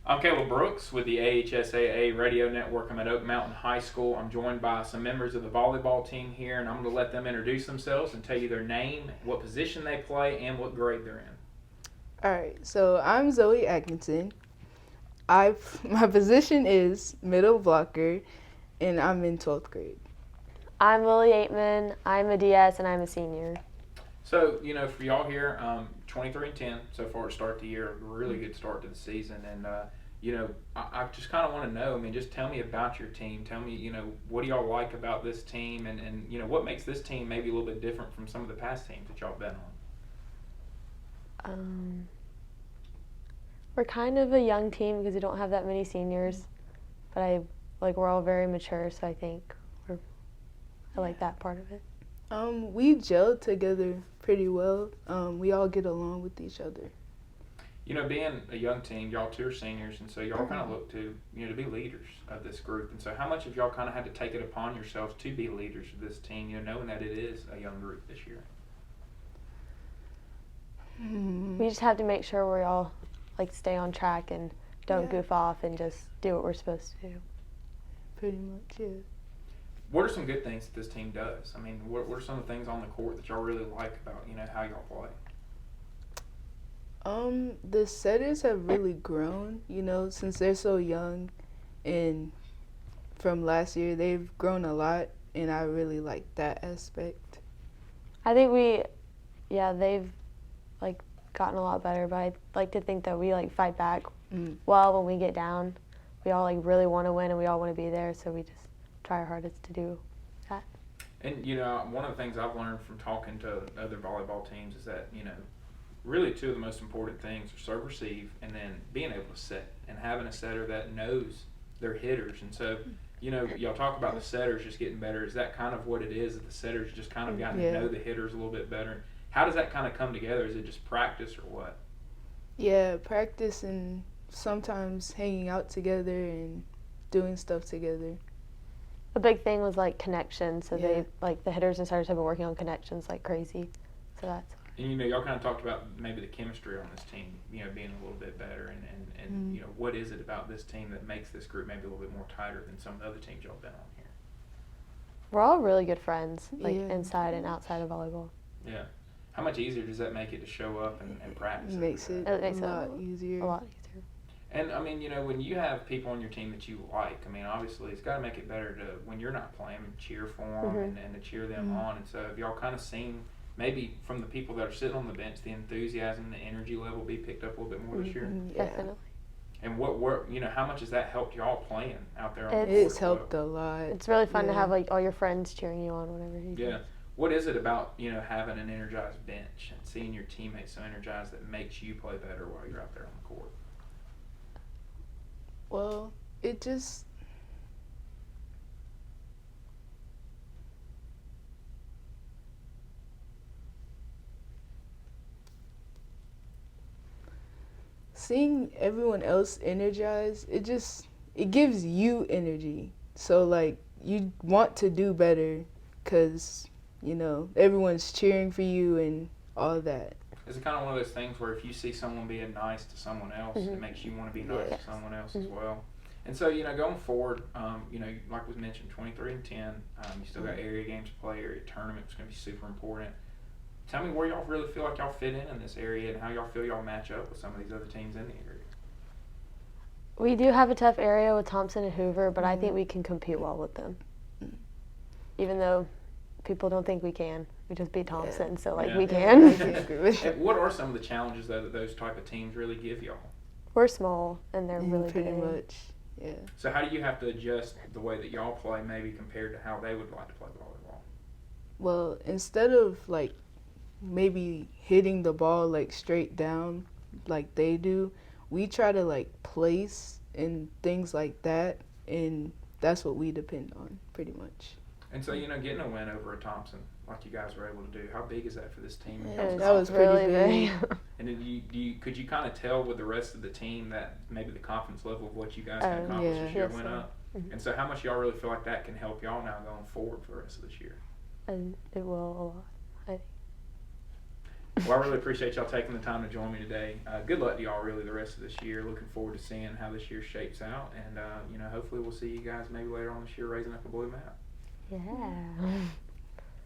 I'm Caleb Brooks with the AHSAA Radio Network. I'm at Oak Mountain High School. I'm joined by some members of the volleyball team here, and I'm going to let them introduce themselves and tell you their name, what position they play, and what grade they're in. All right, so I'm Zoe Atkinson. My position is middle blocker, and I'm in 12th grade. I'm Lily Yeatman. I'm a DS, and I'm a senior. So, for y'all here, 23-10 so far to start the year, a really good start to the season. And, I just kind of want to know, just tell me about your team. Tell me, what do y'all like about this team and what makes this team maybe a little bit different from some of the past teams that y'all been on? We're kind of a young team because we don't have that many seniors, but we're all very mature, so I think I like that part of it. We gel together pretty well. We all get along with each other. Being a young team, y'all two are seniors, and so y'all kind of look to, to be leaders of this group. And so how much have y'all kind of had to take it upon yourselves to be leaders of this team, knowing that it is a young group this year? We just have to make sure we all stay on track and don't goof off and just do what we're supposed to do. Pretty much, yeah. What are some good things that this team does? What are some of the things on the court that y'all really like about, how y'all play? The setters have really grown, since they're so young, and from last year they've grown a lot, and I really like that aspect. I think they've gotten a lot better, but I like to think that we fight back well when we get down. We all really want to win and we all want to be there, so we just try our hardest to do that. And one of the things I've learned from talking to other volleyball teams is that really two of the most important things are serve receive and then being able to set and having a setter that knows their hitters. And so y'all talk about the setters just getting better. Is that kind of what it is, that the setters just kind of gotten to know the hitters a little bit better? How does that kind of come together? Is it just practice or what? Yeah, practice and sometimes hanging out together and doing stuff together. A big thing was connection. So they the hitters and setters have been working on connections like crazy. So that's. And y'all kind of talked about maybe the chemistry on this team, being a little bit better, and what is it about this team that makes this group maybe a little bit more tighter than some of the other teams y'all been on here? We're all really good friends, inside and outside of volleyball. Yeah. How much easier does that make it to show up and practice? It makes it a lot easier. A lot easier. And when you have people on your team that you like, obviously it's got to make it better to, when you're not playing, cheer for them and to cheer them on. And so have y'all kind of seen, maybe from the people that are sitting on the bench, the enthusiasm, the energy level be picked up a little bit more this year? Yeah. Definitely. And how much has that helped y'all playing out there on the court? It's helped a lot. It's really fun to have all your friends cheering you on whenever you do. Yeah. What is it about, having an energized bench and seeing your teammates so energized that makes you play better while you're out there on the court? Well, it just... Seeing everyone else energized, it gives you energy. So, you want to do better because, everyone's cheering for you and all that. Is it kind of one of those things where if you see someone being nice to someone else, it makes you want to be nice to someone else as well? And so, going forward, like was mentioned, 23-10, you still got area games to play, area tournaments going to be super important. Tell me where y'all really feel like y'all fit in this area and how y'all feel y'all match up with some of these other teams in the area. We do have a tough area with Thompson and Hoover, but I think we can compete well with them. Even though people don't think we can. We just beat Thompson, so we can. And what are some of the challenges that those type of teams really give y'all? We're small, and they're really pretty big. much, yeah. So how do you have to adjust the way that y'all play maybe compared to how they would like to play volleyball? Well, instead of maybe hitting the ball straight down like they do, we try to place and things like that, and that's what we depend on pretty much. And so getting a win over a Thompson like you guys were able to do, how big is that for this team? That was pretty big. And then could you kind of tell with the rest of the team that maybe the confidence level of what you guys can accomplish this year went up? And so how much y'all really feel like that can help y'all now going forward for the rest of this year? And it will a lot, I think. Well, I really appreciate y'all taking the time to join me today. Good luck to y'all really the rest of this year. Looking forward to seeing how this year shapes out. And, hopefully we'll see you guys maybe later on this year raising up a blue map. Yeah.